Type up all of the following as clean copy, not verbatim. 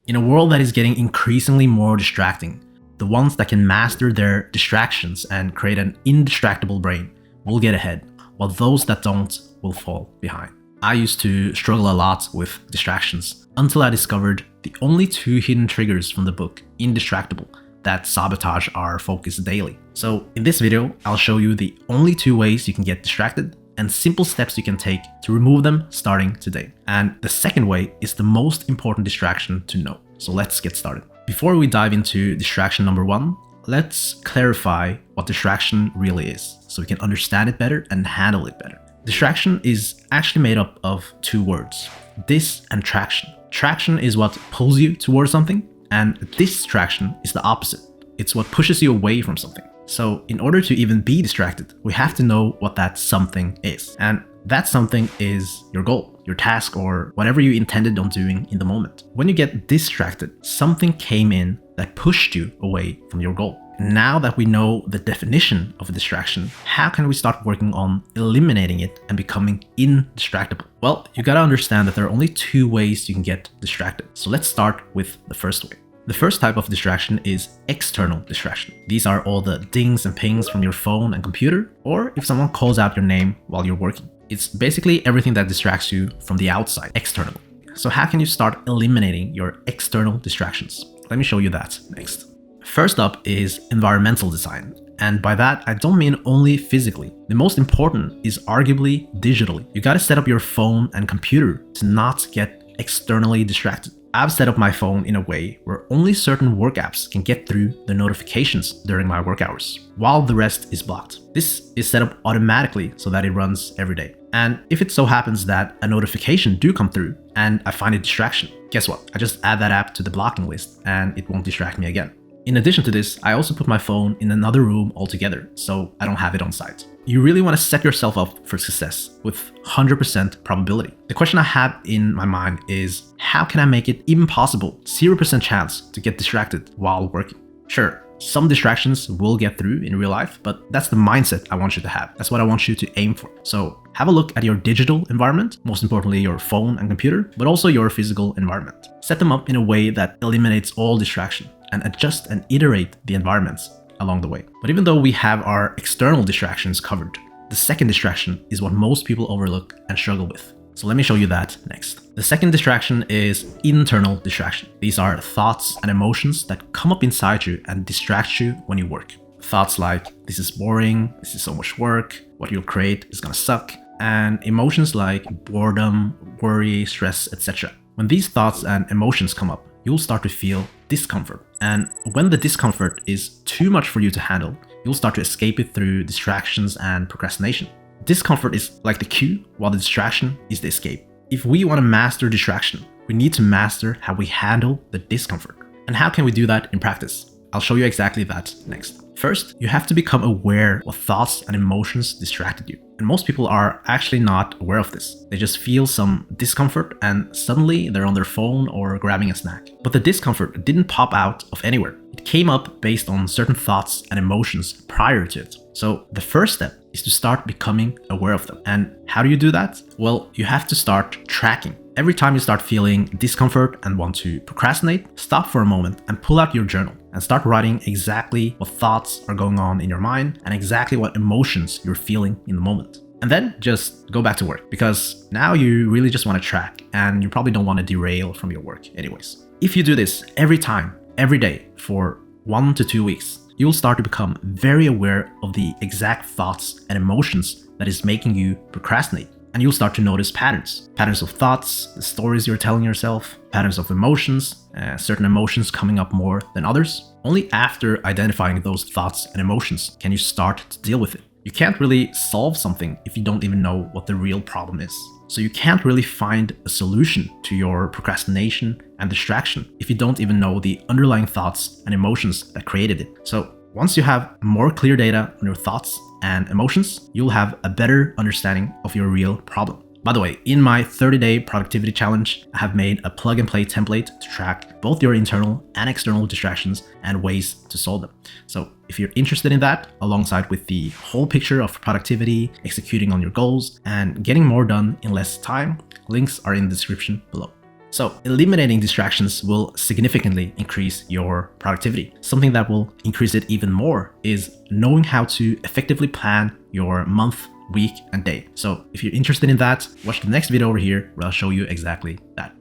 In a world that is getting increasingly more distracting, the ones that can master their distractions and create an indistractable brain will get ahead, while those that don't will fall behind. I used to struggle a lot with distractions until I discovered the only 2 hidden triggers from the book Indistractable that sabotage our focus daily. So in this video, I'll show you the only 2 ways you can get distracted and simple steps you can take to remove them starting today. And the second way is the most important distraction to know. So let's get started. Before we dive into distraction number 1, let's clarify what distraction really is so we can understand it better and handle it better. Distraction is actually made up of 2 words, dis and traction. Traction is what pulls you towards something, and distraction is the opposite. It's what pushes you away from something. So in order to even be distracted, we have to know what that something is. And that something is your goal, your task, or whatever you intended on doing in the moment. When you get distracted, something came in that pushed you away from your goal. Now that we know the definition of a distraction, how can we start working on eliminating it and becoming indistractable? Well, you gotta understand that there are only 2 ways you can get distracted. So let's start with the first way. The first type of distraction is external distraction. These are all the dings and pings from your phone and computer, or if someone calls out your name while you're working. It's basically everything that distracts you from the outside, externally. So how can you start eliminating your external distractions? Let me show you that next. First up is environmental design. And by that, I don't mean only physically. The most important is arguably digitally. You gotta set up your phone and computer to not get externally distracted. I've set up my phone in a way where only certain work apps can get through the notifications during my work hours, while the rest is blocked. This is set up automatically so that it runs every day. And if it so happens that a notification do come through and I find a distraction, guess what? I just add that app to the blocking list and it won't distract me again. In addition to this, I also put my phone in another room altogether so I don't have it on site. You really want to set yourself up for success with 100% probability. The question I have in my mind is, how can I make it even possible, 0% chance to get distracted while working? Sure, some distractions will get through in real life, but that's the mindset I want you to have. That's what I want you to aim for. So have a look at your digital environment, most importantly your phone and computer, but also your physical environment. Set them up in a way that eliminates all distraction and adjust and iterate the environments along the way. But even though we have our external distractions covered, the second distraction is what most people overlook and struggle with. So let me show you that next. The second distraction is internal distraction. These are thoughts and emotions that come up inside you and distract you when you work. Thoughts like, this is boring, this is so much work, what you'll create is gonna suck, and emotions like boredom, worry, stress, etc. When these thoughts and emotions come up, you'll start to feel discomfort. And when the discomfort is too much for you to handle, you'll start to escape it through distractions and procrastination. Discomfort is like the cue, while the distraction is the escape. If we want to master distraction, we need to master how we handle the discomfort. And how can we do that in practice? I'll show you exactly that next. First, you have to become aware what thoughts and emotions distracted you. And most people are actually not aware of this. They just feel some discomfort and suddenly they're on their phone or grabbing a snack. But the discomfort didn't pop out of anywhere. It came up based on certain thoughts and emotions prior to it. So the first step is to start becoming aware of them. And how do you do that? Well, you have to start tracking. Every time you start feeling discomfort and want to procrastinate, stop for a moment and pull out your journal and start writing exactly what thoughts are going on in your mind and exactly what emotions you're feeling in the moment. And then just go back to work, because now you really just want to track and you probably don't want to derail from your work anyways. If you do this every time, every day for 1 to 2 weeks, you'll start to become very aware of the exact thoughts and emotions that is making you procrastinate. And you'll start to notice patterns of thoughts, the stories you're telling yourself, patterns of emotions, certain emotions coming up more than others. Only after identifying those thoughts and emotions can you start to deal with it. You can't really solve something if you don't even know what the real problem is. So you can't really find a solution to your procrastination and distraction if you don't even know the underlying thoughts and emotions that created it. So once you have more clear data on your thoughts and emotions, you'll have a better understanding of your real problem. By the way, in my 30-day productivity challenge, I have made a plug-and-play template to track both your internal and external distractions and ways to solve them. So if you're interested in that, alongside with the whole picture of productivity, executing on your goals, and getting more done in less time, links are in the description below. So eliminating distractions will significantly increase your productivity. Something that will increase it even more is knowing how to effectively plan your month, week, and day. So if you're interested in that, watch the next video over here where I'll show you exactly that.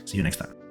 See you next time.